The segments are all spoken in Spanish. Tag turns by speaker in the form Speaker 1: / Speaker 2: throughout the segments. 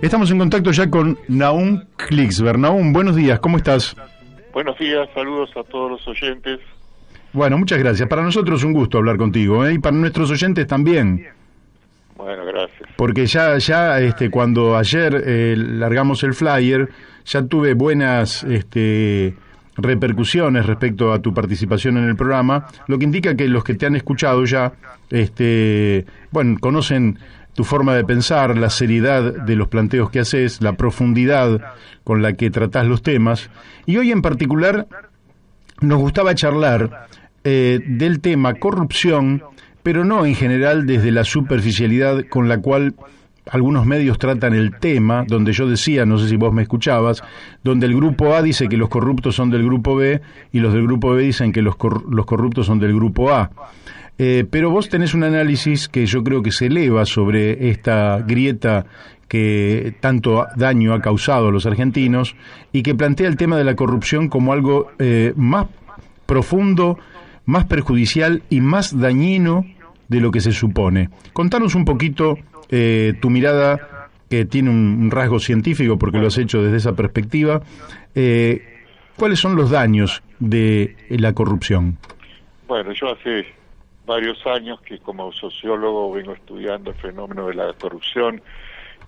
Speaker 1: Estamos en contacto ya con Nahum Klicksberg. Nahum, buenos días, ¿cómo estás?
Speaker 2: Buenos días, saludos a todos los oyentes.
Speaker 1: Bueno, muchas gracias. Para nosotros un gusto hablar contigo, y para nuestros oyentes también.
Speaker 2: Bueno, gracias.
Speaker 1: Porque ya cuando ayer largamos el flyer, ya tuve buenas repercusiones respecto a tu participación en el programa, lo que indica que los que te han escuchado ya, conocen tu forma de pensar, la seriedad de los planteos que haces, la profundidad con la que tratás los temas. Y hoy en particular nos gustaba charlar del tema corrupción, pero no en general desde la superficialidad con la cual algunos medios tratan el tema, donde yo decía, no sé si vos me escuchabas, donde el grupo A dice que los corruptos son del grupo B y los del grupo B dicen que los corruptos son del grupo A. Pero vos tenés un análisis que yo creo que se eleva sobre esta grieta que tanto daño ha causado a los argentinos y que plantea el tema de la corrupción como algo más profundo, más perjudicial y más dañino de lo que se supone. Contanos un poquito tu mirada, que tiene un rasgo científico porque lo has hecho desde esa perspectiva. ¿Cuáles son los daños de la corrupción?
Speaker 2: Bueno, yo hace varios años que como sociólogo vengo estudiando el fenómeno de la corrupción.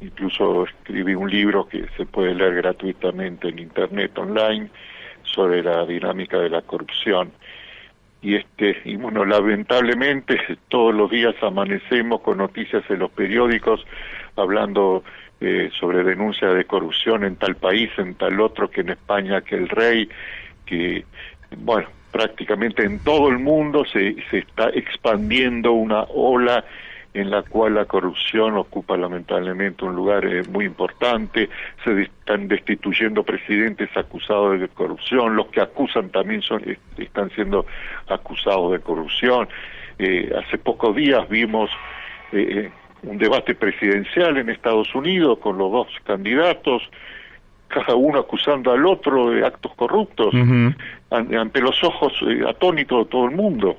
Speaker 2: Incluso escribí un libro que se puede leer gratuitamente en internet online sobre la dinámica de la corrupción. Y bueno, lamentablemente todos los días amanecemos con noticias en los periódicos hablando sobre denuncias de corrupción en tal país, en tal otro, que en España, que el rey, que bueno, prácticamente en todo el mundo se está expandiendo una ola en la cual la corrupción ocupa lamentablemente un lugar muy importante. Se están destituyendo presidentes acusados de corrupción, los que acusan también están siendo acusados de corrupción. Hace pocos días vimos un debate presidencial en Estados Unidos con los dos candidatos, cada uno acusando al otro de actos corruptos, ante los ojos atónitos de todo el mundo.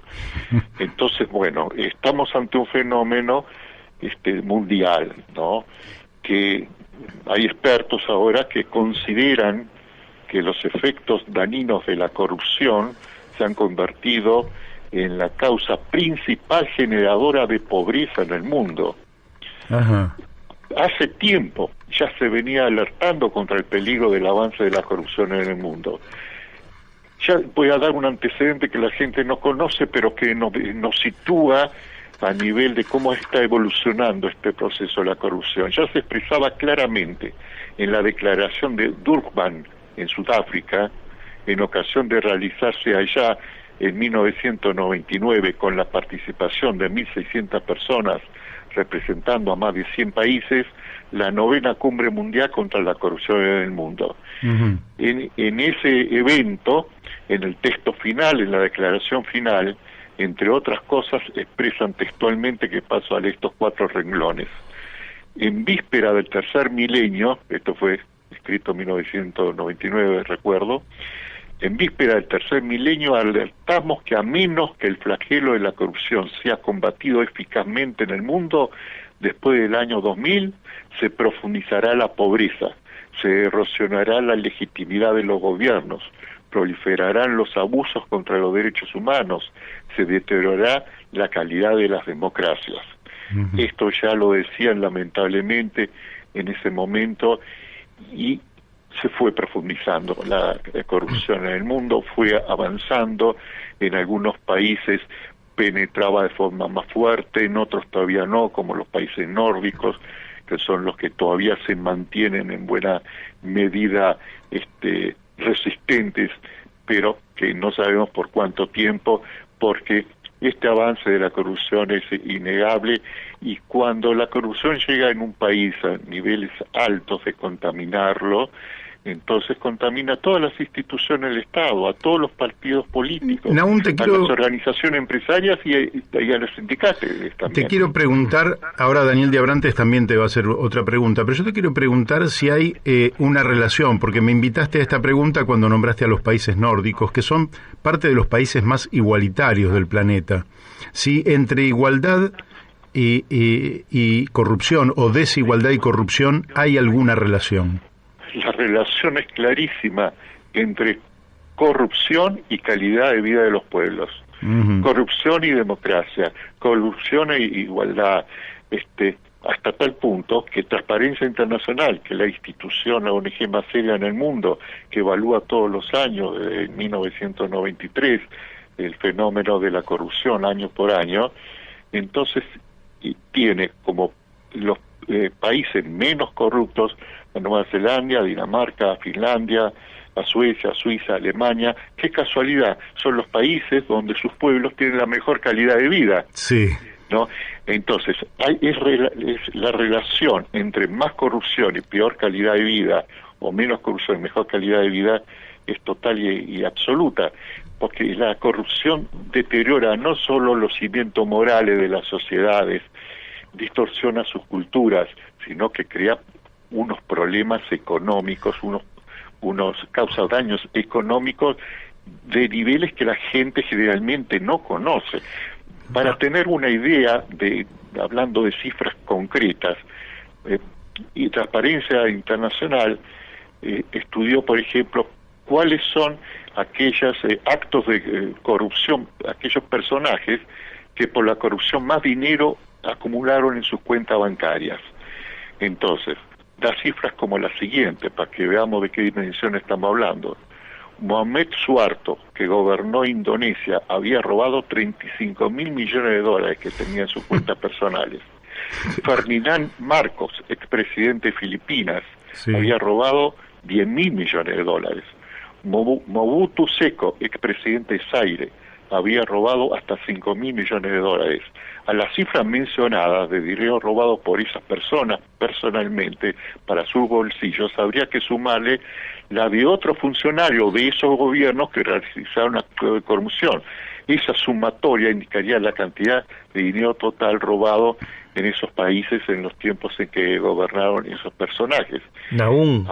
Speaker 2: Entonces, bueno, estamos ante un fenómeno mundial, ¿no? Que hay expertos ahora que consideran que los efectos dañinos de la corrupción se han convertido en la causa principal generadora de pobreza en el mundo. Ajá. Hace tiempo ya se venía alertando contra el peligro del avance de la corrupción en el mundo. Ya voy a dar un antecedente que la gente no conoce, pero que nos sitúa a nivel de cómo está evolucionando este proceso de la corrupción. Ya se expresaba claramente en la declaración de Durban en Sudáfrica, en ocasión de realizarse allá en 1999 con la participación de 1.600 personas representando a más de 100 países, la 9ª Cumbre Mundial contra la Corrupción en el Mundo. Uh-huh. En ese evento, en el texto final, en la declaración final, entre otras cosas, expresan textualmente, que paso a leer estos 4 renglones. En víspera del tercer milenio, esto fue escrito en 1999, recuerdo, en víspera del tercer milenio alertamos que a menos que el flagelo de la corrupción sea combatido eficazmente en el mundo, después del año 2000 se profundizará la pobreza, se erosionará la legitimidad de los gobiernos, proliferarán los abusos contra los derechos humanos, se deteriorará la calidad de las democracias. Uh-huh. Esto ya lo decían lamentablemente en ese momento y se fue profundizando. La corrupción en el mundo fue avanzando, en algunos países penetraba de forma más fuerte, en otros todavía no, como los países nórdicos, que son los que todavía se mantienen en buena medida resistentes, pero que no sabemos por cuánto tiempo, porque este avance de la corrupción es innegable, y cuando la corrupción llega en un país a niveles altos de contaminarlo, entonces contamina a todas las instituciones del Estado, a todos los partidos políticos,
Speaker 1: Nahum,
Speaker 2: a las organizaciones empresarias y a los sindicatos también.
Speaker 1: Te quiero preguntar, ahora Daniel de Abrantes también te va a hacer otra pregunta, pero yo te quiero preguntar si hay una relación, porque me invitaste a esta pregunta cuando nombraste a los países nórdicos, que son parte de los países más igualitarios del planeta. Si entre igualdad y corrupción, o desigualdad y corrupción, ¿hay alguna relación?
Speaker 2: La relación es clarísima entre corrupción y calidad de vida de los pueblos. Uh-huh. Corrupción y democracia, corrupción e igualdad, hasta tal punto que Transparencia Internacional, que es la institución, la ONG más seria en el mundo, que evalúa todos los años, desde 1993, el fenómeno de la corrupción año por año, entonces tiene como los países menos corruptos a Nueva Zelanda, Dinamarca, Finlandia, a Suecia, Suiza, Alemania. Qué casualidad, son los países donde sus pueblos tienen la mejor calidad de vida.
Speaker 1: Sí.
Speaker 2: ¿No? Entonces, es la relación entre más corrupción y peor calidad de vida, o menos corrupción y mejor calidad de vida, es total y absoluta, porque la corrupción deteriora no solo los cimientos morales de las sociedades, distorsiona sus culturas, sino que crea unos problemas económicos, causa daños económicos de niveles que la gente generalmente no conoce. Para tener una idea, hablando de cifras concretas, y Transparencia Internacional estudió, por ejemplo, cuáles son aquellos actos de corrupción, aquellos personajes que por la corrupción más dinero acumularon en sus cuentas bancarias. Entonces, da cifras como la siguiente, para que veamos de qué dimensión estamos hablando. Mohamed Suharto, que gobernó Indonesia, había robado 35 mil millones de dólares que tenía en sus cuentas personales. Ferdinand Marcos, expresidente de Filipinas, sí, había robado 10 mil millones de dólares. Mobutu Seko, expresidente de Zaire, había robado hasta 5 mil millones de dólares. A las cifras mencionadas de dinero robado por esas personas personalmente para sus bolsillos, habría que sumarle la de otros funcionarios de esos gobiernos que realizaron actos de corrupción. Esa sumatoria indicaría la cantidad de dinero total robado en esos países en los tiempos en que gobernaron esos personajes.
Speaker 3: Nahum,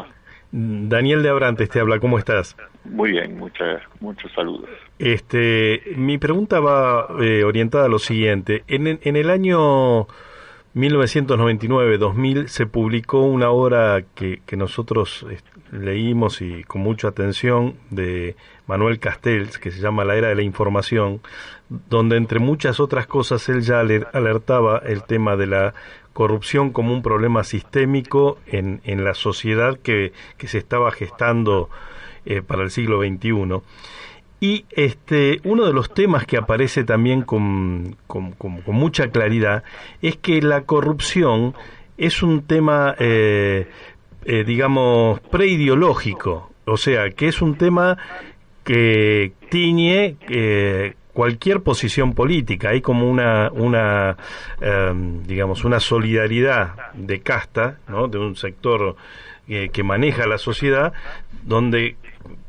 Speaker 3: Daniel de Abrantes te habla, ¿cómo estás?
Speaker 2: Muy bien, muchos saludos.
Speaker 3: Mi pregunta va orientada a lo siguiente. En el año 1999-2000 se publicó una obra que nosotros leímos y con mucha atención de Manuel Castells, que se llama La Era de la Información, donde entre muchas otras cosas él ya alertaba el tema de la corrupción como un problema sistémico en la sociedad que se estaba gestando para el siglo XXI. Y uno de los temas que aparece también con mucha claridad es que la corrupción es un tema, digamos, preideológico, o sea, que es un tema que tiñe cualquier posición política. Hay como digamos, una solidaridad de casta, ¿no?, de un sector que maneja la sociedad, donde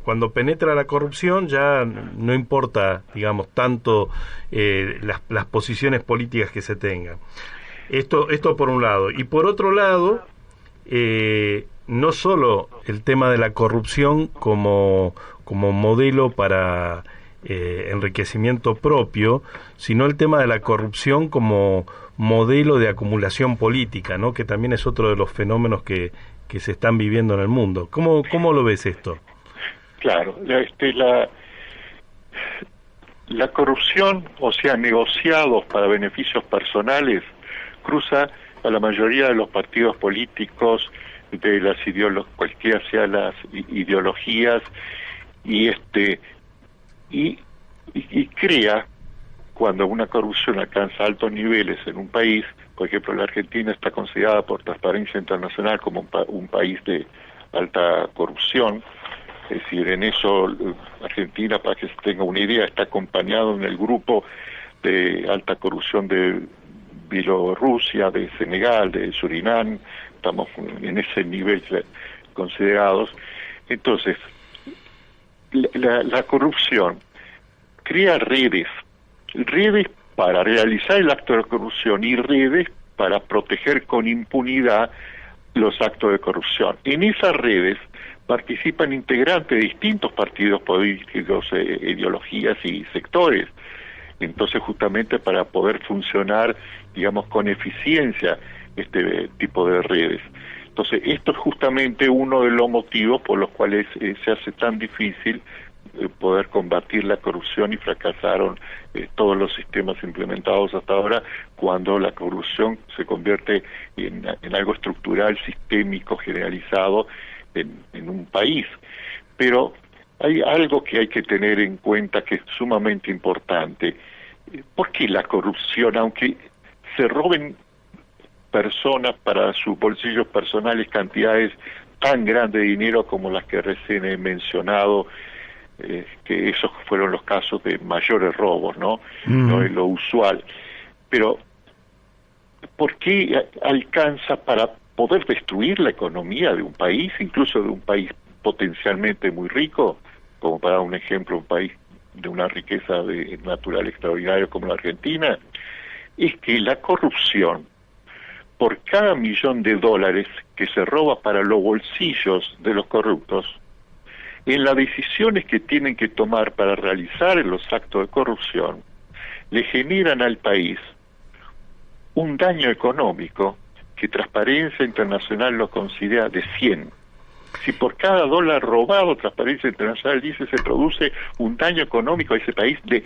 Speaker 3: cuando penetra la corrupción ya no importa, digamos, tanto las posiciones políticas que se tengan. Esto por un lado. Y por otro lado, no solo el tema de la corrupción como modelo para enriquecimiento propio, sino el tema de la corrupción como modelo de acumulación política, ¿no?, que también es otro de los fenómenos que se están viviendo en el mundo. ¿Cómo lo ves esto?
Speaker 2: Claro, la corrupción, o sea, negociados para beneficios personales, cruza a la mayoría de los partidos políticos, de las cualquiera sean las ideologías, y crea, cuando una corrupción alcanza altos niveles en un país, por ejemplo, la Argentina está considerada por Transparencia Internacional como un país de alta corrupción. Es decir, en eso Argentina, para que se tenga una idea, está acompañado en el grupo de alta corrupción de Bielorrusia, de Senegal, de Surinam. Estamos en ese nivel considerados. Entonces, la corrupción crea redes para realizar el acto de corrupción y redes para proteger con impunidad los actos de corrupción. En esas redes participan integrantes de distintos partidos políticos, ideologías y sectores. Entonces, justamente para poder funcionar, digamos, con eficiencia este tipo de redes. Entonces, esto es justamente uno de los motivos por los cuales se hace tan difícil poder combatir la corrupción, y fracasaron todos los sistemas implementados hasta ahora, cuando la corrupción se convierte en algo estructural, sistémico, generalizado en un país. Pero hay algo que hay que tener en cuenta que es sumamente importante. ¿Por qué la corrupción, aunque se roben personas para sus bolsillos personales cantidades tan grandes de dinero como las que recién he mencionado, que esos fueron los casos de mayores robos, ¿no? No es lo usual. Pero, ¿por qué alcanza para poder destruir la economía de un país, incluso de un país potencialmente muy rico, como para dar un ejemplo, un país de una riqueza natural extraordinaria como la Argentina? Es que la corrupción, por cada $1.000.000 que se roba para los bolsillos de los corruptos, en las decisiones que tienen que tomar para realizar los actos de corrupción, le generan al país un daño económico que Transparencia Internacional lo considera de 100. Si por cada dólar robado, Transparencia Internacional dice, se produce un daño económico a ese país de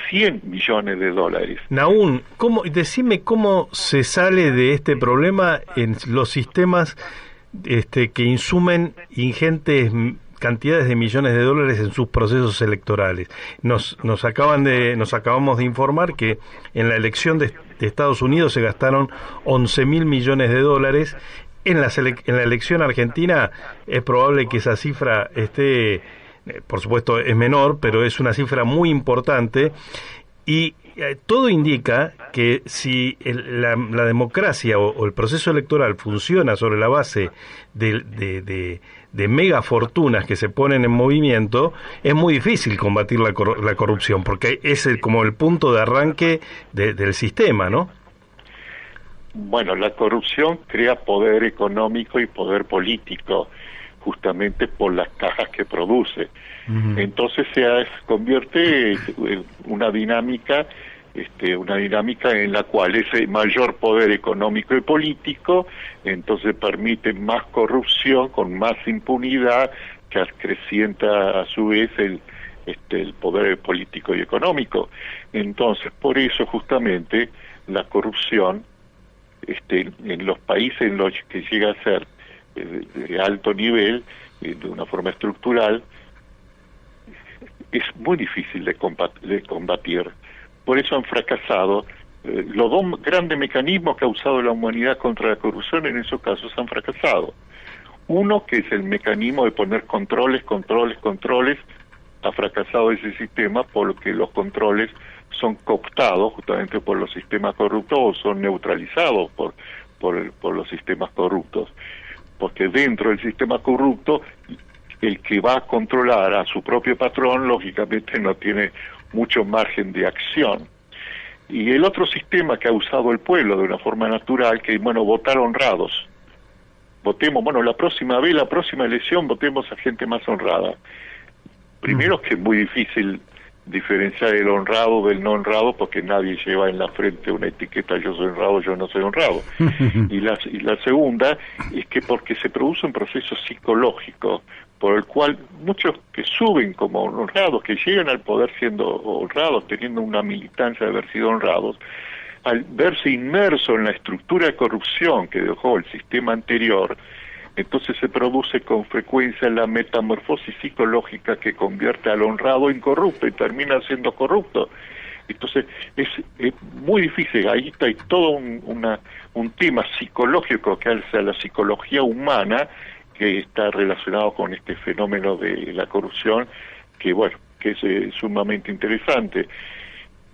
Speaker 2: $100 millones.
Speaker 3: Nahún, decime cómo se sale de este problema en los sistemas que insumen ingentes cantidades de millones de dólares en sus procesos electorales. Nos acabamos de informar que en la elección de Estados Unidos se gastaron 11.000 millones de dólares. En la elección argentina es probable que esa cifra esté, por supuesto es menor, pero es una cifra muy importante, y todo indica que si la democracia o el proceso electoral funciona sobre la base de mega fortunas que se ponen en movimiento, es muy difícil combatir la corrupción, porque es como el punto de arranque del sistema, ¿no?
Speaker 2: Bueno, la corrupción crea poder económico y poder político, justamente por las cajas que produce. Entonces se convierte en una dinámica en la cual ese mayor poder económico y político entonces permite más corrupción con más impunidad, que acrecienta a su vez el poder político y económico. Entonces, por eso justamente la corrupción en los países en los que llega a ser de alto nivel, de una forma estructural, es muy difícil de combatir. Por eso han fracasado. Los dos grandes mecanismos que ha usado la humanidad contra la corrupción en esos casos han fracasado. Uno, que es el mecanismo de poner controles, ha fracasado ese sistema porque los controles son cooptados justamente por los sistemas corruptos, o son neutralizados por los sistemas corruptos. Porque dentro del sistema corrupto, el que va a controlar a su propio patrón, lógicamente no tiene mucho margen de acción. Y el otro sistema que ha usado el pueblo de una forma natural, que votar honrados. Votemos, la próxima elección, votemos a gente más honrada. Primero, que es muy difícil diferenciar el honrado del no honrado, porque nadie lleva en la frente una etiqueta, yo soy honrado, yo no soy honrado. Y la segunda es que porque se produce un proceso psicológico por el cual muchos que suben como honrados, que llegan al poder siendo honrados, teniendo una militancia de haber sido honrados, al verse inmerso en la estructura de corrupción que dejó el sistema anterior, entonces se produce con frecuencia la metamorfosis psicológica que convierte al honrado en corrupto y termina siendo corrupto. Entonces es muy difícil. Ahí hay todo un tema psicológico que hace a la psicología humana, que está relacionado con este fenómeno de la corrupción, que es sumamente interesante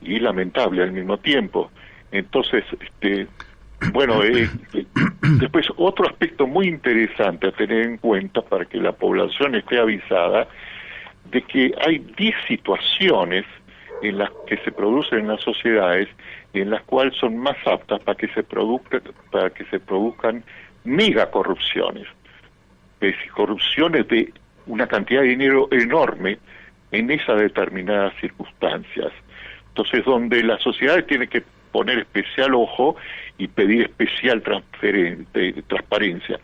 Speaker 2: y lamentable al mismo tiempo. Entonces, después otro aspecto muy interesante a tener en cuenta para que la población esté avisada, de que hay 10 situaciones en las que se producen en las sociedades, en las cuales son más aptas para que se produzcan mega corrupciones, es decir, corrupciones de una cantidad de dinero enorme en esas determinadas circunstancias. Entonces, donde la sociedad tiene que poner especial ojo y pedir especial transparencia.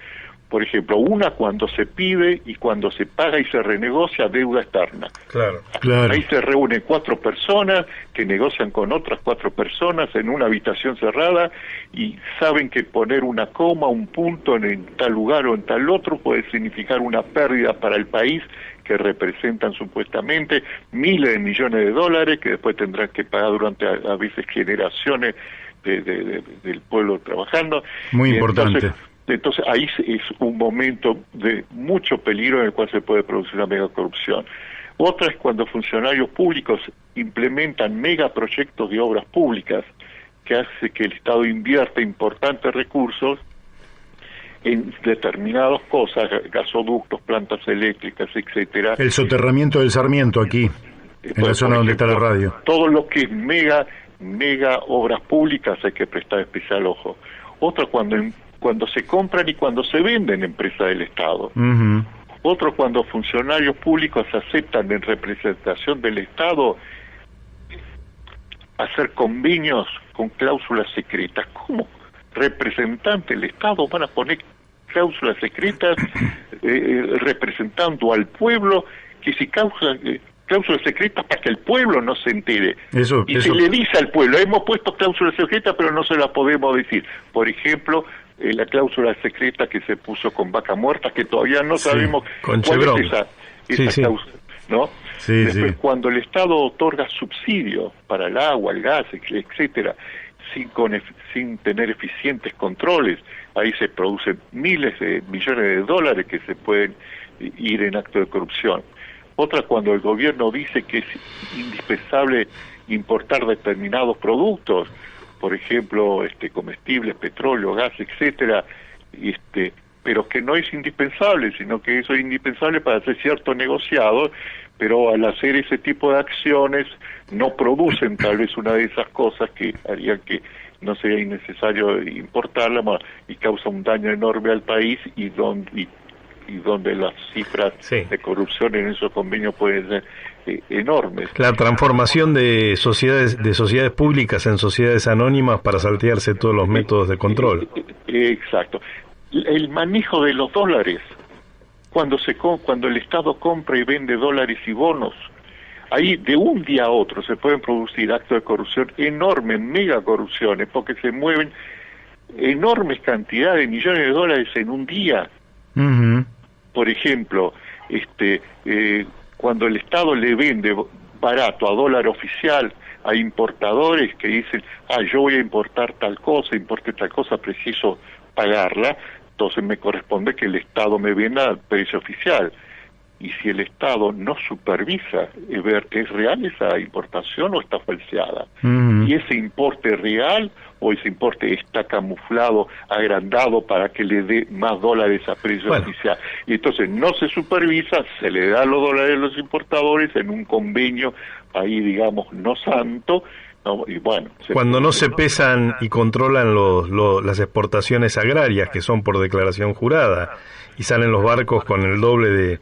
Speaker 2: Por ejemplo, una cuando se pide y cuando se paga y se renegocia deuda externa.
Speaker 3: Claro.
Speaker 2: Ahí se reúnen 4 personas que negocian con otras 4 personas en una habitación cerrada y saben que poner una coma, un punto en tal lugar o en tal otro puede significar una pérdida para el país que representan supuestamente miles de millones de dólares que después tendrán que pagar durante a veces generaciones del pueblo trabajando.
Speaker 1: Muy importante.
Speaker 2: Entonces ahí es un momento de mucho peligro en el cual se puede producir una megacorrupción. Otra es cuando funcionarios públicos implementan megaproyectos de obras públicas que hace que el Estado invierta importantes recursos en determinadas cosas, gasoductos, plantas eléctricas, etcétera.
Speaker 1: El soterramiento del Sarmiento aquí, en la zona donde está la radio.
Speaker 2: Todo lo que es mega obras públicas hay que prestar especial ojo. Otra cuando se compran y cuando se venden empresas del Estado.
Speaker 1: Uh-huh.
Speaker 2: Otro cuando funcionarios públicos aceptan en representación del Estado hacer convenios con cláusulas secretas. ¿Cómo representantes del Estado van a poner cláusulas secretas representando al pueblo que si cláusulas secretas para que el pueblo no se entere?
Speaker 1: Eso.
Speaker 2: Se le dice al pueblo, hemos puesto cláusulas secretas pero no se las podemos decir. Por ejemplo, la cláusula secreta que se puso con Vaca Muerta, que todavía no sabemos
Speaker 3: con
Speaker 2: cuál
Speaker 3: Chevron.
Speaker 2: es esa cláusula, ¿no? Después,
Speaker 1: Sí.
Speaker 2: cuando el Estado otorga subsidios para el agua, el gas, etcétera, sin tener eficientes controles, ahí se producen miles de millones de dólares que se pueden ir en acto de corrupción. Otra, cuando el gobierno dice que es indispensable importar determinados productos, por ejemplo, comestibles, petróleo, gas, etcétera, pero que no es indispensable, sino que eso es indispensable para hacer ciertos negociados, pero al hacer ese tipo de acciones no producen tal vez una de esas cosas que harían que no sea innecesario importarla y causa un daño enorme al país y donde las cifras de corrupción en esos convenios pueden ser enormes.
Speaker 3: La transformación de sociedades públicas en sociedades anónimas para saltearse todos los métodos de control.
Speaker 2: Exacto. El manejo de los dólares, cuando el Estado compra y vende dólares y bonos, ahí de un día a otro se pueden producir actos de corrupción enormes, mega corrupciones, porque se mueven enormes cantidades de millones de dólares en un día.
Speaker 1: Uh-huh.
Speaker 2: Por ejemplo, cuando el Estado le vende barato a dólar oficial a importadores que dicen, yo voy a importar tal cosa, preciso pagarla, entonces me corresponde que el Estado me venda a precio oficial. Y si el Estado no supervisa ver ¿es real esa importación o está falseada?
Speaker 1: Uh-huh.
Speaker 2: Y ese importe real o ese importe está camuflado, agrandado para que le dé más dólares a precio oficial. Y entonces no se supervisa, se le da los dólares a los importadores en un convenio ahí, digamos, no santo. No, y bueno,
Speaker 3: cuando no se pesan y controlan las exportaciones agrarias, que son por declaración jurada, y salen los barcos con el doble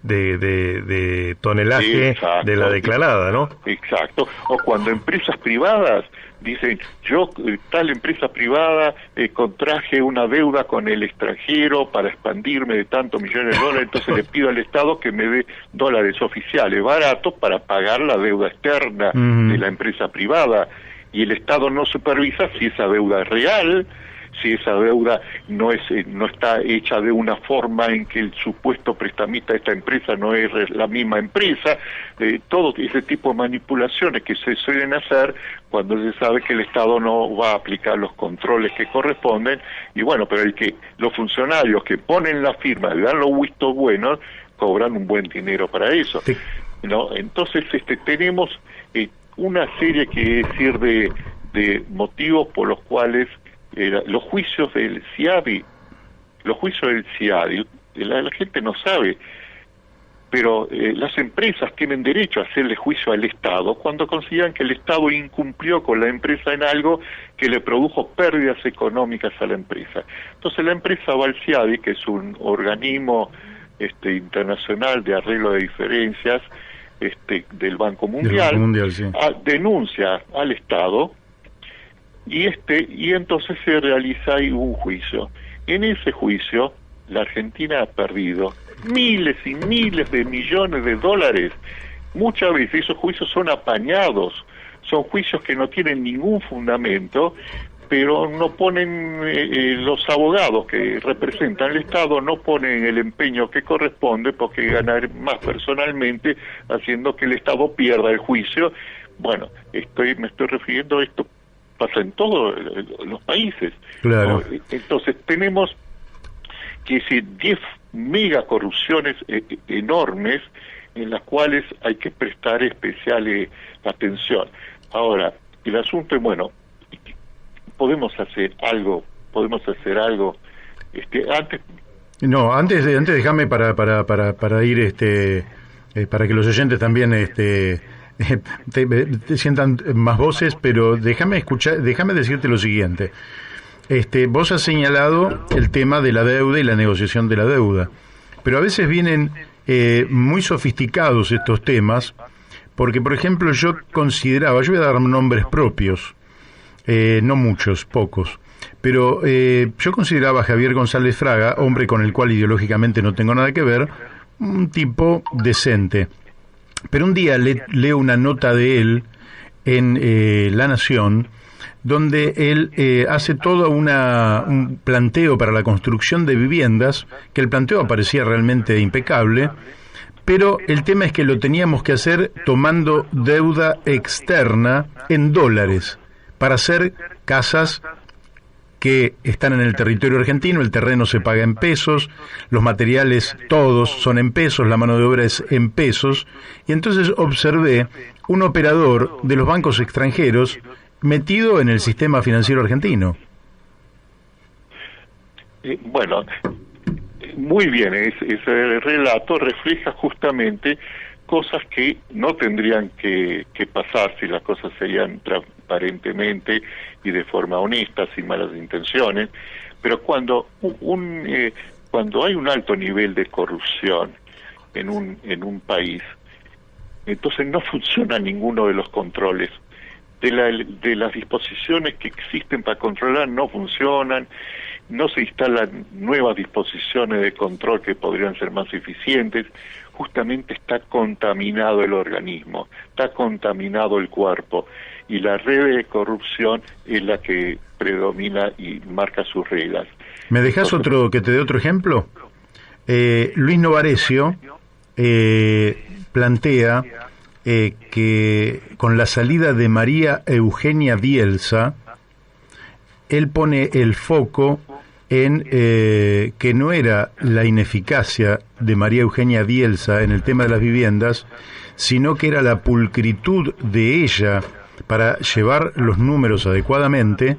Speaker 3: de tonelaje de la declarada, ¿no?
Speaker 2: Exacto. O cuando empresas privadas dicen, yo, tal empresa privada, contraje una deuda con el extranjero para expandirme de tantos millones de dólares, entonces le pido al Estado que me dé dólares oficiales baratos para pagar la deuda externa de la empresa privada. Y el Estado no supervisa si esa deuda es real, si esa deuda no está hecha de una forma en que el supuesto prestamista de esta empresa no es la misma empresa, todo ese tipo de manipulaciones que se suelen hacer cuando se sabe que el Estado no va a aplicar los controles que corresponden, y bueno, pero los funcionarios que ponen la firma, le dan los vistos buenos, cobran un buen dinero para eso. Sí. ¿No? Entonces tenemos una serie que decir de motivos por los cuales los juicios del CIADI, la gente no sabe, pero las empresas tienen derecho a hacerle juicio al Estado cuando consideran que el Estado incumplió con la empresa en algo que le produjo pérdidas económicas a la empresa. Entonces la empresa va al CIADI, que es un organismo internacional de arreglo de diferencias, del Banco Mundial,
Speaker 1: Sí.
Speaker 2: Denuncia al Estado y entonces se realiza ahí un juicio. En ese juicio la Argentina ha perdido miles y miles de millones de dólares. Muchas veces esos juicios son apañados, son juicios que no tienen ningún fundamento, pero no ponen, los abogados que representan el Estado no ponen el empeño que corresponde, porque ganar más personalmente, haciendo que el Estado pierda el juicio. Bueno, me estoy refiriendo a esto, pasa en todos los países.
Speaker 1: Claro.
Speaker 2: Entonces tenemos que decir 10 mega corrupciones enormes en las cuales hay que prestar especial atención. Ahora, el asunto es, bueno, podemos hacer algo antes
Speaker 1: déjame para ir para que los oyentes también te sientan más voces, pero déjame decirte lo siguiente. Vos has señalado el tema de la deuda y la negociación de la deuda, pero a veces vienen muy sofisticados estos temas, porque por ejemplo yo voy a dar nombres propios, no muchos, pocos, pero yo consideraba a Javier González Fraga, hombre con el cual ideológicamente no tengo nada que ver, un tipo decente. Pero un día leo una nota de él en La Nación, donde él hace todo un planteo para la construcción de viviendas, que el planteo parecía realmente impecable, pero el tema es que lo teníamos que hacer tomando deuda externa en dólares, para hacer casas que están en el territorio argentino, el terreno se paga en pesos, los materiales todos son en pesos, la mano de obra es en pesos, y entonces observé un operador de los bancos extranjeros metido en el sistema financiero argentino.
Speaker 2: Bueno, muy bien, ese relato refleja justamente cosas que no tendrían que pasar si las cosas serían transparentemente y de forma honesta, sin malas intenciones, pero cuando hay un alto nivel de corrupción en un país, entonces no funciona ninguno de los controles. De las disposiciones que existen para controlar no funcionan, no se instalan nuevas disposiciones de control que podrían ser más eficientes. Justamente está contaminado el organismo, está contaminado el cuerpo, y la red de corrupción es la que predomina y marca sus reglas.
Speaker 1: ¿Me dejas que te dé otro ejemplo? Luis Novarecio plantea que con la salida de María Eugenia Bielsa, él pone el foco en que no era la ineficacia de María Eugenia Bielsa en el tema de las viviendas, sino que era la pulcritud de ella para llevar los números adecuadamente,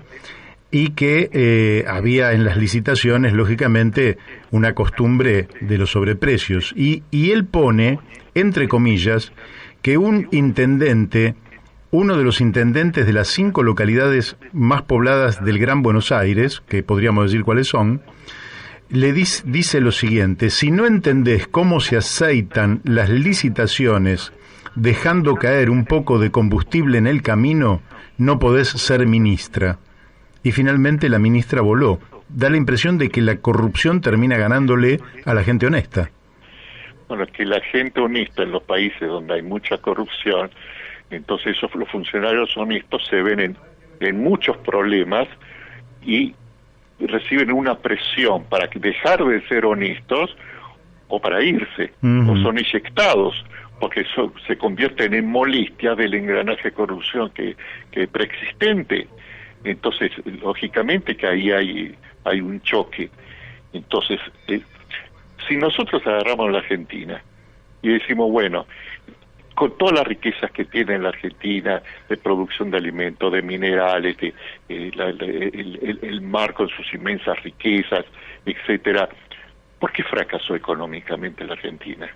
Speaker 1: y que había en las licitaciones, lógicamente, una costumbre de los sobreprecios. Y él pone, entre comillas, que uno de los intendentes de las 5 localidades más pobladas del Gran Buenos Aires, que podríamos decir cuáles son, le dice lo siguiente: si no entendés cómo se aceitan las licitaciones dejando caer un poco de combustible en el camino, no podés ser ministra. Y finalmente la ministra voló. Da la impresión de que la corrupción termina ganándole a la gente honesta.
Speaker 2: Bueno, es que la gente honesta en los países donde hay mucha corrupción, entonces los funcionarios honestos se ven en muchos problemas y reciben una presión para dejar de ser honestos o para irse, o son inyectados, porque eso se convierten en molestias del engranaje de corrupción que preexistente. Entonces, lógicamente que ahí hay un choque. Entonces, si nosotros agarramos a la Argentina y decimos, bueno, con todas las riquezas que tiene la Argentina, de producción de alimentos, de minerales, el mar con sus inmensas riquezas, etcétera, ¿por qué fracasó económicamente la Argentina?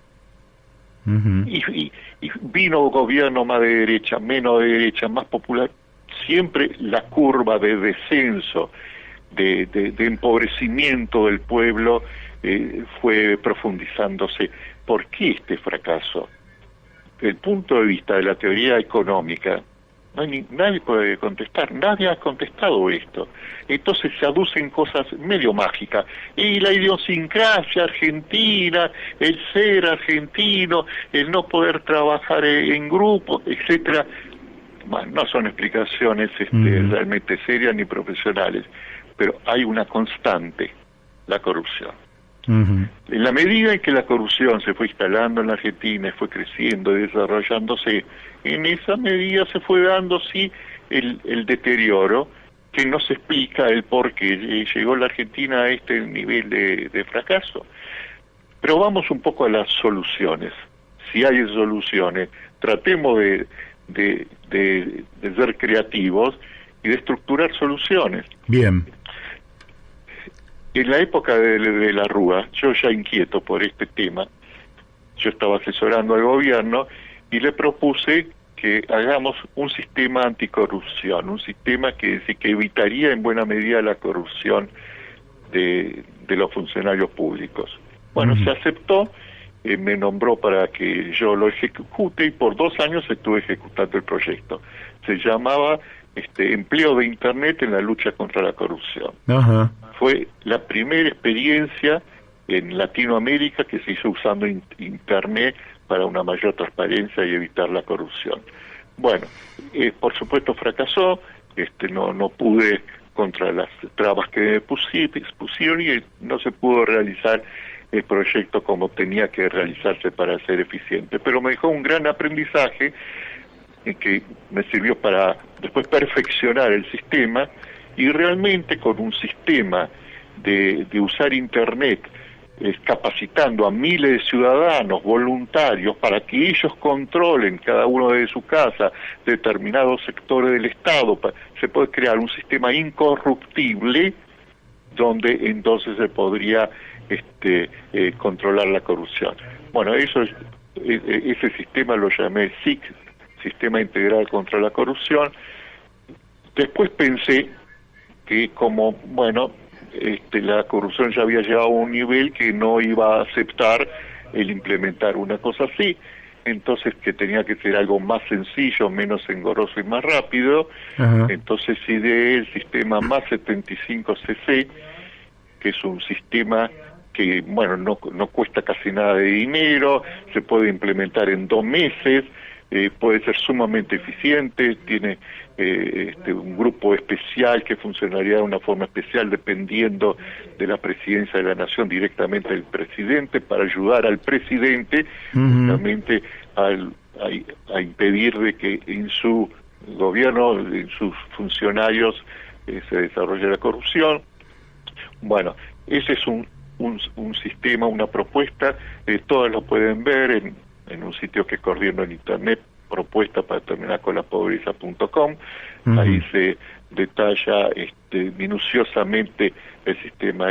Speaker 2: Y vino gobierno más de derecha, menos de derecha, más popular, siempre la curva de descenso, de empobrecimiento del pueblo fue profundizándose. ¿Por qué este fracaso? el punto de vista de la teoría económica, nadie puede contestar, nadie ha contestado esto. Entonces se aducen cosas medio mágicas. Y la idiosincrasia argentina, el ser argentino, el no poder trabajar en grupo, etcétera. Bueno, no son explicaciones realmente serias ni profesionales, pero hay una constante, la corrupción. En la medida en que la corrupción se fue instalando en la Argentina, fue creciendo y desarrollándose, en esa medida se fue dando, sí, el deterioro, que no se explica el por qué llegó la Argentina a este nivel de fracaso. Pero vamos un poco a las soluciones. Si hay soluciones, tratemos de ser creativos y de estructurar soluciones.
Speaker 1: Bien.
Speaker 2: En la época de la Rúa, yo ya inquieto por este tema, yo estaba asesorando al gobierno y le propuse que hagamos un sistema anticorrupción, un sistema que evitaría en buena medida la corrupción de los funcionarios públicos. Bueno, se aceptó, me nombró para que yo lo ejecute y por 2 años estuve ejecutando el proyecto. Se llamaba Empleo de Internet en la lucha contra la corrupción.
Speaker 1: Ajá.
Speaker 2: Fue la primera experiencia en Latinoamérica que se hizo usando Internet para una mayor transparencia y evitar la corrupción. Bueno, por supuesto fracasó, no pude contra las trabas que me pusieron y no se pudo realizar el proyecto como tenía que realizarse para ser eficiente, pero me dejó un gran aprendizaje que me sirvió para después perfeccionar el sistema y realmente con un sistema de usar Internet, capacitando a miles de ciudadanos voluntarios para que ellos controlen cada uno de su casa determinados sectores del Estado, se puede crear un sistema incorruptible donde entonces se podría controlar la corrupción. Bueno, ese sistema lo llamé SIC, Sistema Integral contra la Corrupción. Después pensé que como, bueno, la corrupción ya había llegado a un nivel que no iba a aceptar el implementar una cosa así, entonces que tenía que ser algo más sencillo, menos engorroso y más rápido. Ajá. Entonces ideé el sistema más 75cc, que es un sistema que, bueno, no cuesta casi nada de dinero, se puede implementar en 2 meses, puede ser sumamente eficiente, tiene un grupo especial que funcionaría de una forma especial dependiendo de la presidencia de la nación directamente del presidente para ayudar al presidente justamente a impedir de que en su gobierno, en sus funcionarios se desarrolle la corrupción. Bueno, ese es un sistema, una propuesta, todas lo pueden ver en un sitio que coordino en internet, propuesta para terminar con la pobreza.com. Ahí se detalla minuciosamente el sistema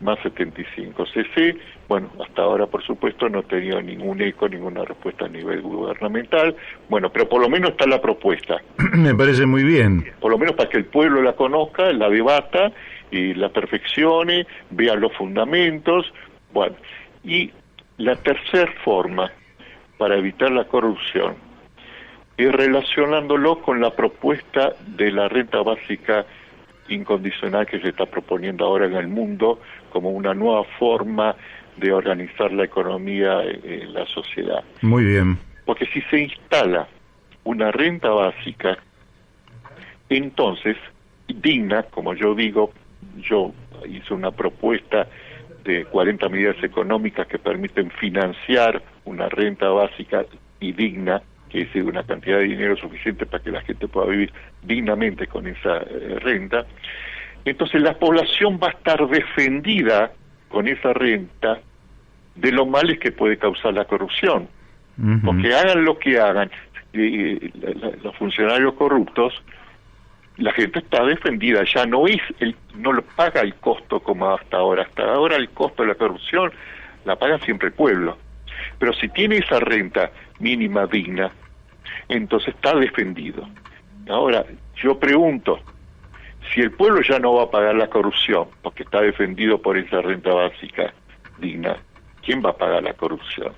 Speaker 2: más 75cc. Bueno, hasta ahora por supuesto no he tenido ningún eco, ninguna respuesta a nivel gubernamental. Bueno, pero por lo menos está la propuesta.
Speaker 1: Me parece muy bien.
Speaker 2: Por lo menos para que el pueblo la conozca, la debata y la perfeccione, vea los fundamentos. Bueno, y la tercera forma para evitar la corrupción es relacionándolo con la propuesta de la renta básica incondicional que se está proponiendo ahora en el mundo como una nueva forma de organizar la economía en la sociedad.
Speaker 1: Muy bien.
Speaker 2: Porque si se instala una renta básica, entonces, digna, como yo digo, yo hice una propuesta de 40 medidas económicas que permiten financiar una renta básica y digna, que es una cantidad de dinero suficiente para que la gente pueda vivir dignamente con esa renta. Entonces la población va a estar defendida con esa renta de los males que puede causar la corrupción. Porque hagan lo que hagan los funcionarios corruptos, la gente está defendida, ya no lo paga el costo como hasta ahora. Hasta ahora el costo de la corrupción la paga siempre el pueblo. Pero si tiene esa renta mínima digna, entonces está defendido. Ahora, yo pregunto, si el pueblo ya no va a pagar la corrupción, porque está defendido por esa renta básica digna, ¿quién va a pagar la corrupción?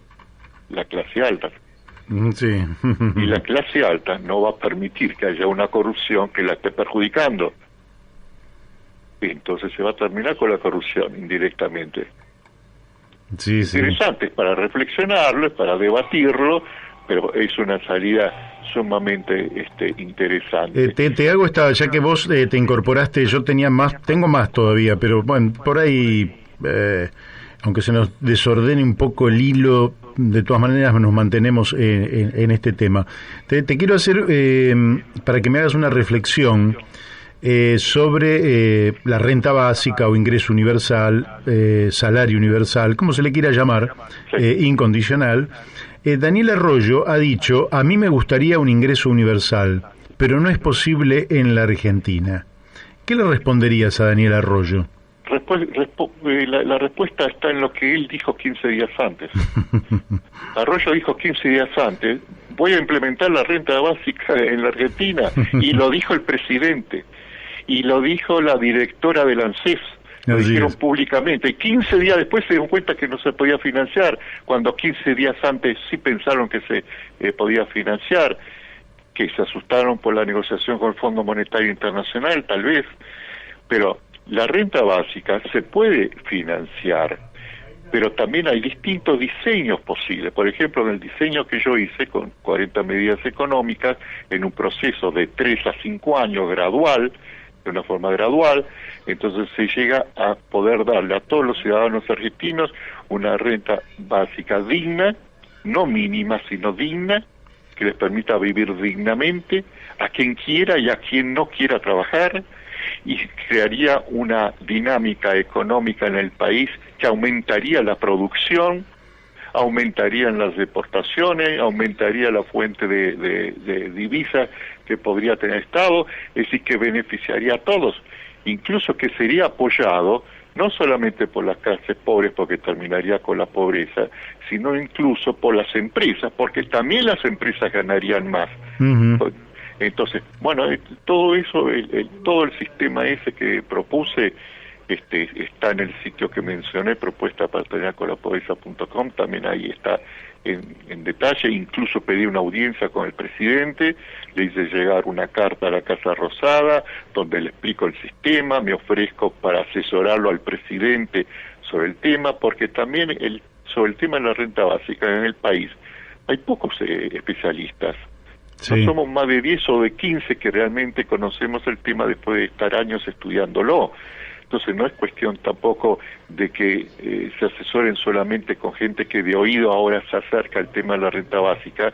Speaker 2: La clase alta.
Speaker 1: Sí.
Speaker 2: Y la clase alta no va a permitir que haya una corrupción que la esté perjudicando. Entonces se va a terminar con la corrupción indirectamente.
Speaker 1: Sí, sí.
Speaker 2: Interesante, es para reflexionarlo, es para debatirlo, pero es una salida sumamente interesante.
Speaker 1: Te hago esta, ya que vos te incorporaste, yo tengo más todavía, pero bueno, por ahí, aunque se nos desordene un poco el hilo, de todas maneras nos mantenemos en este tema. Te quiero hacer, para que me hagas una reflexión sobre la renta básica o ingreso universal, salario universal, como se le quiera llamar,
Speaker 2: Sí.
Speaker 1: incondicional. Daniel Arroyo ha dicho, a mí me gustaría un ingreso universal, pero no es posible en la Argentina. ¿Qué le responderías a Daniel Arroyo?
Speaker 2: La respuesta está en lo que él dijo 15 días antes. Arroyo dijo 15 días antes, voy a implementar la renta básica en la Argentina, y lo dijo el presidente, y lo dijo la directora del ANSES, lo
Speaker 1: Así
Speaker 2: dijeron
Speaker 1: es.
Speaker 2: públicamente, y 15 días después se dieron cuenta que no se podía financiar, cuando 15 días antes sí pensaron que se podía financiar, que se asustaron por la negociación con el Fondo Monetario Internacional, tal vez, pero la renta básica se puede financiar, pero también hay distintos diseños posibles. Por ejemplo, en el diseño que yo hice con 40 medidas económicas, en un proceso de 3 a 5 años gradual, de una forma gradual, entonces se llega a poder darle a todos los ciudadanos argentinos una renta básica digna, no mínima, sino digna, que les permita vivir dignamente a quien quiera y a quien no quiera trabajar, y crearía una dinámica económica en el país que aumentaría la producción, aumentarían las deportaciones, aumentaría la fuente de divisas que podría tener el Estado, es decir, que beneficiaría a todos, incluso que sería apoyado no solamente por las clases pobres, porque terminaría con la pobreza, sino incluso por las empresas, porque también las empresas ganarían más.
Speaker 1: Uh-huh.
Speaker 2: Entonces, bueno, todo eso, todo el sistema ese que propuse, está en el sitio que mencioné, propuesta para terminar con la pobreza.com, también ahí está en detalle, incluso pedí una audiencia con el presidente, le hice llegar una carta a la Casa Rosada, donde le explico el sistema, me ofrezco para asesorarlo al presidente sobre el tema, porque también sobre el tema de la renta básica en el país hay pocos especialistas.
Speaker 1: Sí.
Speaker 2: No somos más de 10 o de 15 que realmente conocemos el tema después de estar años estudiándolo. Entonces no es cuestión tampoco de que se asesoren solamente con gente que de oído ahora se acerca al tema de la renta básica,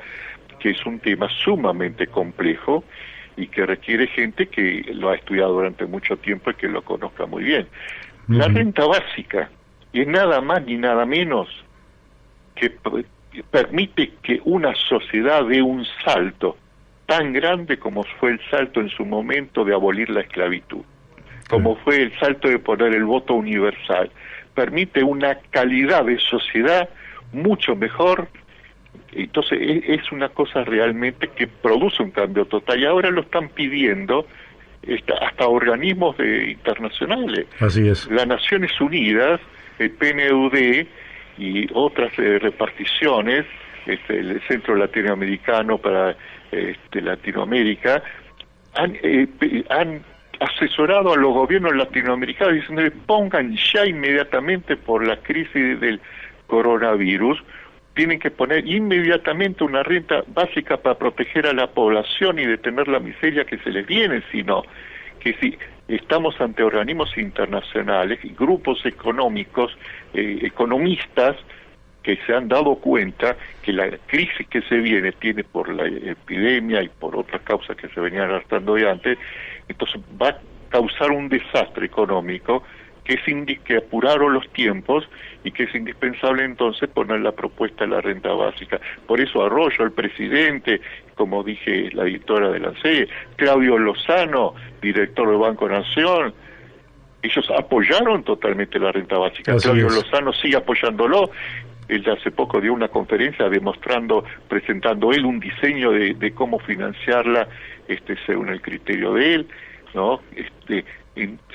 Speaker 2: que es un tema sumamente complejo y que requiere gente que lo ha estudiado durante mucho tiempo y que lo conozca muy bien.
Speaker 1: Uh-huh.
Speaker 2: La renta básica es nada más ni nada menos que permite que una sociedad dé un salto tan grande como fue el salto en su momento de abolir la esclavitud, como fue el salto de poner el voto universal. Permite una calidad de sociedad mucho mejor. Entonces es una cosa realmente que produce un cambio total, y ahora lo están pidiendo hasta organismos internacionales.
Speaker 1: Así es.
Speaker 2: Las Naciones Unidas, el PNUD y otras reparticiones, el Centro Latinoamericano para Latinoamérica, han asesorado a los gobiernos latinoamericanos diciéndole pongan ya inmediatamente, por la crisis del coronavirus, tienen que poner inmediatamente una renta básica para proteger a la población y detener la miseria que se les viene, sino que si estamos ante organismos internacionales y grupos económicos, economistas, que se han dado cuenta que la crisis que se viene tiene por la epidemia y por otras causas que se venían arrastrando de antes, entonces va a causar un desastre económico que apuraron los tiempos y que es indispensable entonces poner la propuesta de la renta básica. Por eso Arroyo, el presidente, como dije, la editora de la ANSES, Claudio Lozano, director del Banco Nación, ellos apoyaron totalmente la renta básica.
Speaker 1: Así
Speaker 2: Claudio
Speaker 1: es.
Speaker 2: Lozano sigue apoyándolo. Él hace poco dio una conferencia presentando él un diseño de cómo financiarla, según el criterio de él, ¿no?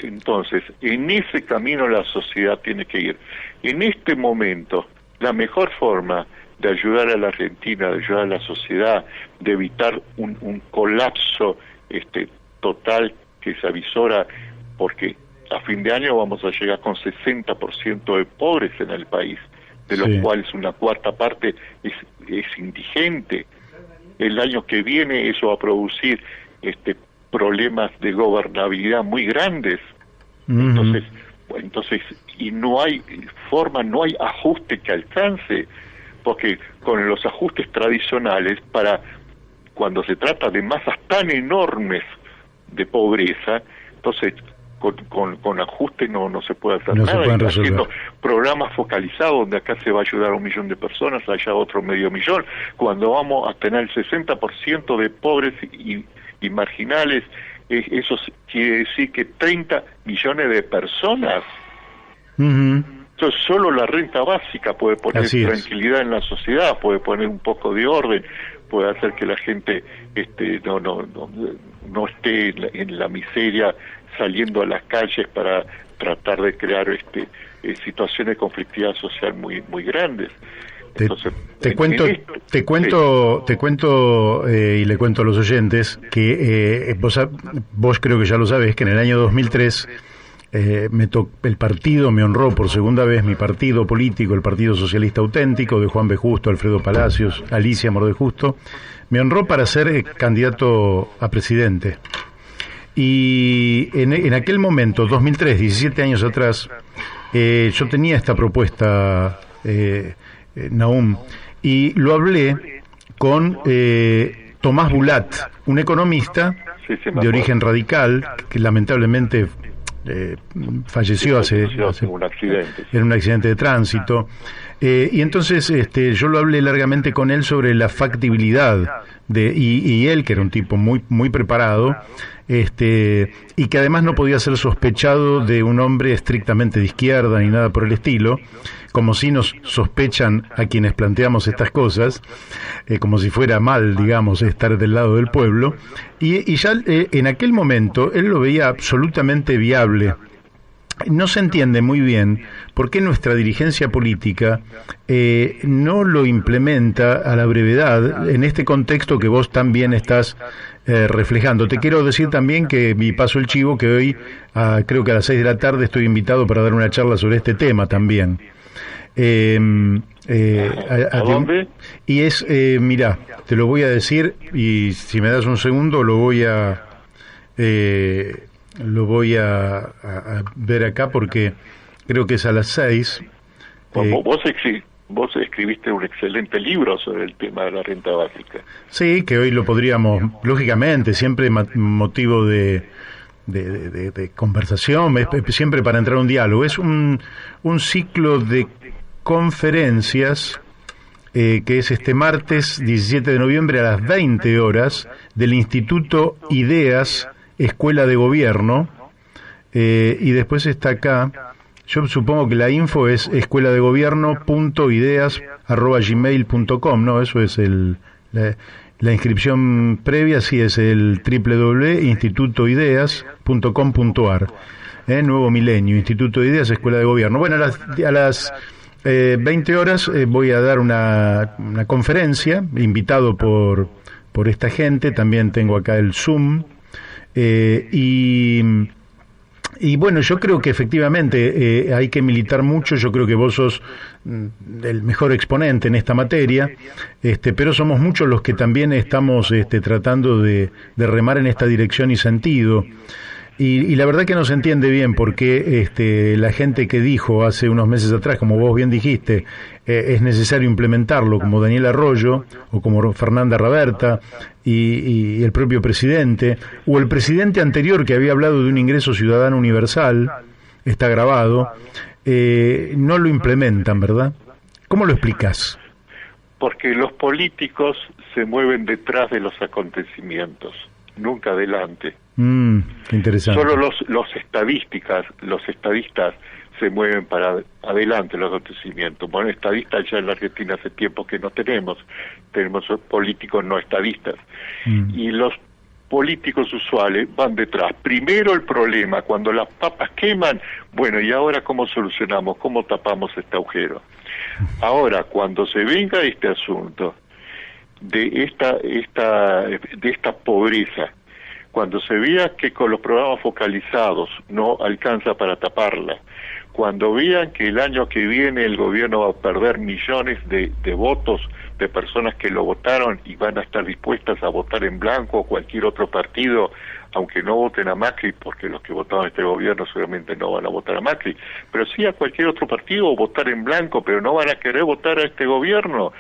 Speaker 2: Entonces, en ese camino la sociedad tiene que ir. En este momento, la mejor forma de ayudar a la Argentina, de ayudar a la sociedad, de evitar un colapso total que se avisora, porque a fin de año vamos a llegar con 60% de pobres en el país, de los cuales una cuarta parte es indigente. El año que viene eso va a producir problemas de gobernabilidad muy grandes. Entonces, y no hay forma, no hay ajuste que alcance, porque con los ajustes tradicionales, para cuando se trata de masas tan enormes de pobreza, entonces con ajuste no se puede hacer nada. Y haciendo programas focalizados donde acá se va a ayudar a 1 millón de personas, allá otro 500.000, cuando vamos a tener el 60% de pobres y marginales, eso quiere decir que 30 millones de personas. Entonces solo la renta básica puede poner tranquilidad en la sociedad, puede poner un poco de orden, puede hacer que la gente no esté en la miseria, saliendo a las calles para tratar de crear situaciones de conflictividad social muy grandes. Entonces,
Speaker 1: te cuento y le cuento a los oyentes que vos creo que ya lo sabés, que en el año 2003 el partido me honró por segunda vez, mi partido político, el Partido Socialista Auténtico, de Juan B. Justo, Alfredo Palacios, Alicia Amor de Justo, me honró para ser candidato a presidente. Y en aquel momento, 2003, 17 años atrás, yo tenía esta propuesta, Nahum, y lo hablé con Tomás Bulat, un economista de origen radical, que lamentablemente falleció hace
Speaker 2: un accidente.
Speaker 1: En un accidente de tránsito, y entonces yo lo hablé largamente con él sobre la factibilidad y él, que era un tipo muy preparado, y que además no podía ser sospechado de un hombre estrictamente de izquierda ni nada por el estilo, como si nos sospechan a quienes planteamos estas cosas, como si fuera mal, digamos, estar del lado del pueblo, y ya en aquel momento él lo veía absolutamente viable. No se entiende muy bien por qué nuestra dirigencia política no lo implementa a la brevedad en este contexto que vos también estás reflejando. Te quiero decir también que mi paso el chivo, que hoy creo que a las 6 de la tarde estoy invitado para dar una charla sobre este tema también.
Speaker 2: ¿A dónde?
Speaker 1: Y es, mirá, te lo voy a decir, y si me das un segundo lo voy a ver acá, porque creo que es a las 6.
Speaker 2: Vos escribiste un excelente libro sobre el tema de la renta básica.
Speaker 1: Sí, que hoy lo podríamos, lógicamente, siempre motivo de conversación, siempre para entrar a un diálogo. Es un ciclo de conferencias que es este martes 17 de noviembre a las 20 horas del Instituto Ideas Escuela de Gobierno, y después está acá, yo supongo que la info es escueladegobierno.ideas@gmail.com, ¿no? Eso es la inscripción previa, sí, es el www.institutoideas.com.ar, Nuevo Milenio, Instituto de Ideas, Escuela de Gobierno. Bueno, a las 20 horas voy a dar una conferencia, invitado por esta gente, también tengo acá el Zoom. Y bueno, yo creo que efectivamente hay que militar mucho. Yo creo que vos sos el mejor exponente en esta materia, pero somos muchos los que también estamos tratando de remar en esta dirección y sentido. Y la verdad que no se entiende bien por qué la gente que dijo hace unos meses atrás, como vos bien dijiste, es necesario implementarlo, como Daniel Arroyo o como Fernanda Raberta y el propio presidente, o el presidente anterior que había hablado de un ingreso ciudadano universal, está grabado, no lo implementan, ¿verdad? ¿Cómo lo explicás?
Speaker 2: Porque los políticos se mueven detrás de los acontecimientos, nunca adelante.
Speaker 1: Interesante.
Speaker 2: Solo los estadistas se mueven para adelante los acontecimientos. Bueno, estadistas ya en la Argentina hace tiempo que no tenemos políticos no estadistas. Y los políticos usuales van detrás. Primero el problema, cuando las papas queman, bueno, ¿y ahora cómo solucionamos? ¿Cómo tapamos este agujero? Ahora, cuando se venga este asunto de esta pobreza, cuando se vea que con los programas focalizados no alcanza para taparla, cuando vean que el año que viene el gobierno va a perder millones de votos de personas que lo votaron y van a estar dispuestas a votar en blanco o cualquier otro partido, aunque no voten a Macri, porque los que votaron a este gobierno seguramente no van a votar a Macri, pero sí a cualquier otro partido o votar en blanco, pero no van a querer votar a este gobierno,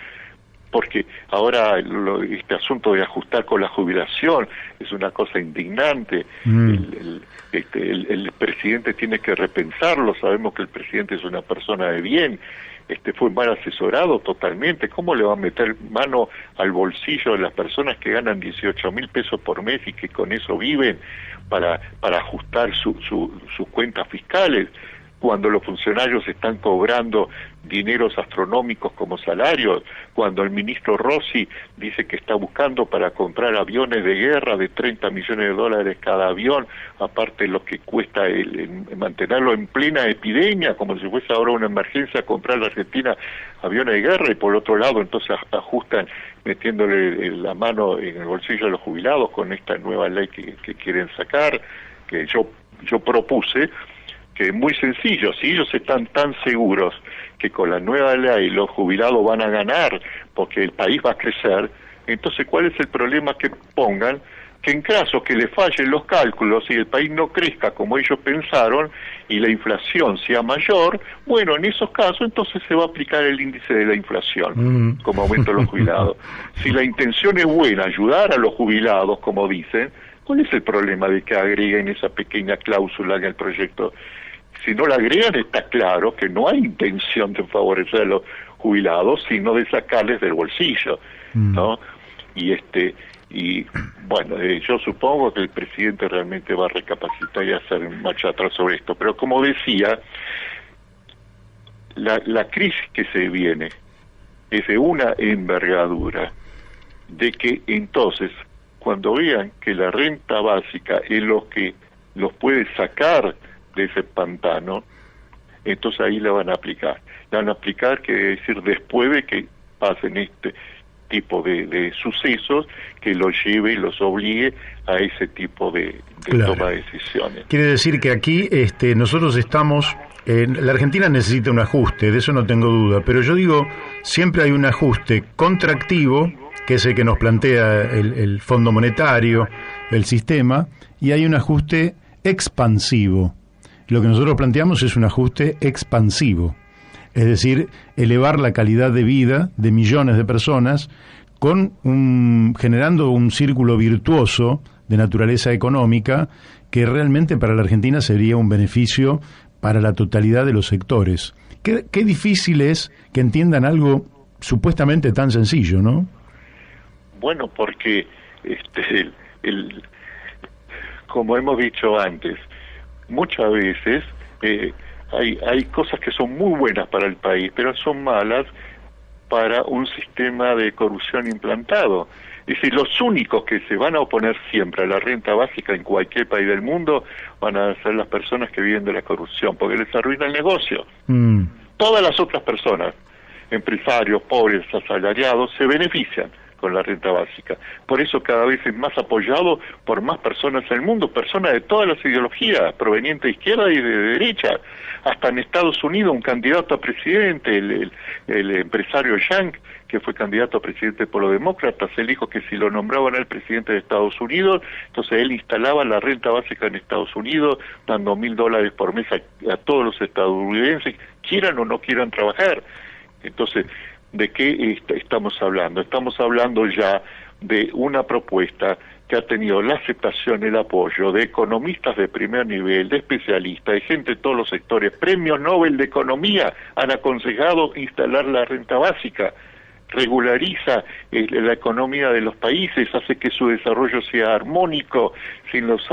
Speaker 2: porque ahora este asunto de ajustar con la jubilación es una cosa indignante. El presidente tiene que repensarlo. Sabemos que el presidente es una persona de bien, fue mal asesorado totalmente. ¿Cómo le va a meter mano al bolsillo de las personas que ganan 18.000 pesos por mes y que con eso viven para ajustar sus cuentas fiscales, cuando los funcionarios están cobrando dineros astronómicos como salarios, cuando el ministro Rossi dice que está buscando para comprar aviones de guerra de 30 millones de dólares cada avión, aparte de lo que cuesta mantenerlo en plena epidemia, como si fuese ahora una emergencia comprar a la Argentina aviones de guerra, y por otro lado entonces ajustan metiéndole la mano en el bolsillo de los jubilados con esta nueva ley que quieren sacar, que yo propuse, que es muy sencillo. Si ellos están tan seguros que con la nueva ley los jubilados van a ganar porque el país va a crecer, entonces ¿cuál es el problema que pongan que en caso que le fallen los cálculos y el país no crezca como ellos pensaron y la inflación sea mayor, bueno, en esos casos entonces se va a aplicar el índice de la inflación como aumento de los jubilados? Si la intención es buena, ayudar a los jubilados, como dicen, ¿cuál es el problema de que agreguen esa pequeña cláusula en el proyecto? Si no la agregan, está claro que no hay intención de favorecer a los jubilados, sino de sacarles del bolsillo, ¿no? Y bueno, yo supongo que el presidente realmente va a recapacitar y hacer marcha atrás sobre esto, pero como decía, la crisis que se viene es de una envergadura, de que entonces, cuando vean que la renta básica es lo que los puede sacar de ese pantano, entonces ahí la van a aplicar. La van a aplicar, quiere decir, después de que pasen este tipo de sucesos que los lleve y los obligue a ese tipo de toma de decisiones.
Speaker 1: Quiere decir que aquí nosotros estamos... la Argentina necesita un ajuste, de eso no tengo duda, pero yo digo, siempre hay un ajuste contractivo, que es el que nos plantea el Fondo Monetario, el sistema, y hay un ajuste expansivo. Lo que nosotros planteamos es un ajuste expansivo, es decir, elevar la calidad de vida de millones de personas generando un círculo virtuoso de naturaleza económica que realmente para la Argentina sería un beneficio para la totalidad de los sectores. Qué difícil es que entiendan algo supuestamente tan sencillo, ¿no?
Speaker 2: Bueno, porque como hemos dicho antes, muchas veces hay cosas que son muy buenas para el país, pero son malas para un sistema de corrupción implantado. Es decir, los únicos que se van a oponer siempre a la renta básica en cualquier país del mundo van a ser las personas que viven de la corrupción, porque les arruina el negocio. Todas las otras personas, empresarios, pobres, asalariados, se benefician con la renta básica. Por eso cada vez es más apoyado por más personas en el mundo, personas de todas las ideologías, provenientes de izquierda y de derecha. Hasta en Estados Unidos un candidato a presidente, el empresario Yang, que fue candidato a presidente por los demócratas, él dijo que si lo nombraban al presidente de Estados Unidos, entonces él instalaba la renta básica en Estados Unidos, dando $1.000 por mes a todos los estadounidenses, quieran o no quieran trabajar. Entonces, ¿de qué estamos hablando? Estamos hablando ya de una propuesta que ha tenido la aceptación, el apoyo de economistas de primer nivel, de especialistas, de gente de todos los sectores. Premios Nobel de Economía han aconsejado instalar la renta básica. Regulariza la economía de los países, hace que su desarrollo sea armónico, sin los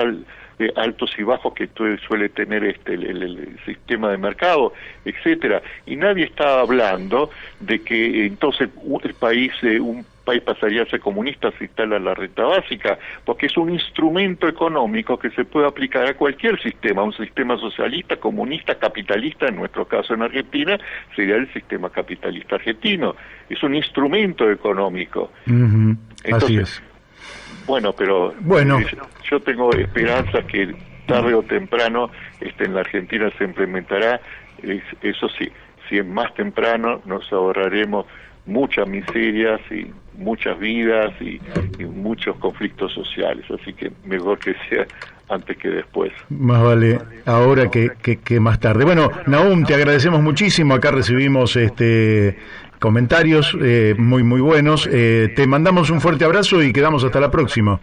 Speaker 2: altos y bajos que suele tener el sistema de mercado, etcétera. Y nadie está hablando de que entonces un país pasaría a ser comunista si instala la renta básica, porque es un instrumento económico que se puede aplicar a cualquier sistema, un sistema socialista, comunista, capitalista, en nuestro caso en Argentina sería el sistema capitalista argentino. Es un instrumento económico.
Speaker 1: Uh-huh.
Speaker 2: Entonces,
Speaker 1: así es.
Speaker 2: Bueno, pero yo tengo esperanza que tarde o temprano en la Argentina se implementará. Eso sí, si es más temprano nos ahorraremos muchas miserias y muchas vidas y muchos conflictos sociales, así que mejor que sea antes que después.
Speaker 1: Más vale ahora que más tarde. Bueno, Nahum, te agradecemos muchísimo. Acá recibimos comentarios muy buenos. Te mandamos un fuerte abrazo y quedamos hasta la próxima.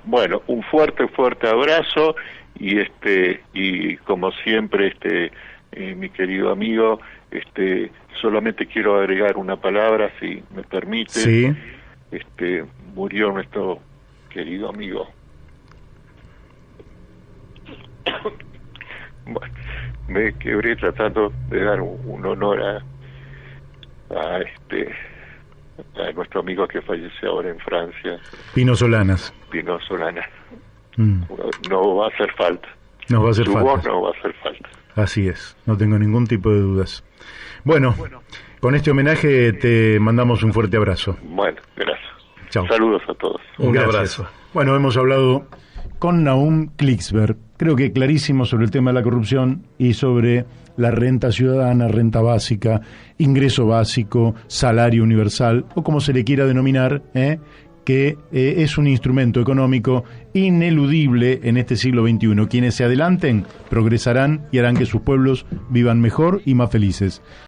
Speaker 2: Bueno, un fuerte abrazo y como siempre mi querido amigo, solamente quiero agregar una palabra, si me permite.
Speaker 1: Sí.
Speaker 2: Murió nuestro querido amigo. Bueno, me quebré tratando de dar un honor a nuestro amigo que falleció ahora en Francia,
Speaker 1: Pino Solanas.
Speaker 2: No va a hacer falta.
Speaker 1: Nos va a hacer
Speaker 2: Su
Speaker 1: falta.
Speaker 2: voz no va a hacer falta.
Speaker 1: Así es, no tengo ningún tipo de dudas. Bueno, con este homenaje te mandamos un fuerte abrazo.
Speaker 2: Bueno, gracias.
Speaker 1: Chao.
Speaker 2: Saludos a todos.
Speaker 3: Un
Speaker 1: Gracias.
Speaker 3: abrazo.
Speaker 1: Bueno, hemos hablado con Nahum Klicksberg, creo que clarísimo sobre el tema de la corrupción y sobre la renta ciudadana, renta básica, ingreso básico, salario universal, o como se le quiera denominar, que es un instrumento económico ineludible en este siglo XXI. Quienes se adelanten progresarán y harán que sus pueblos vivan mejor y más felices.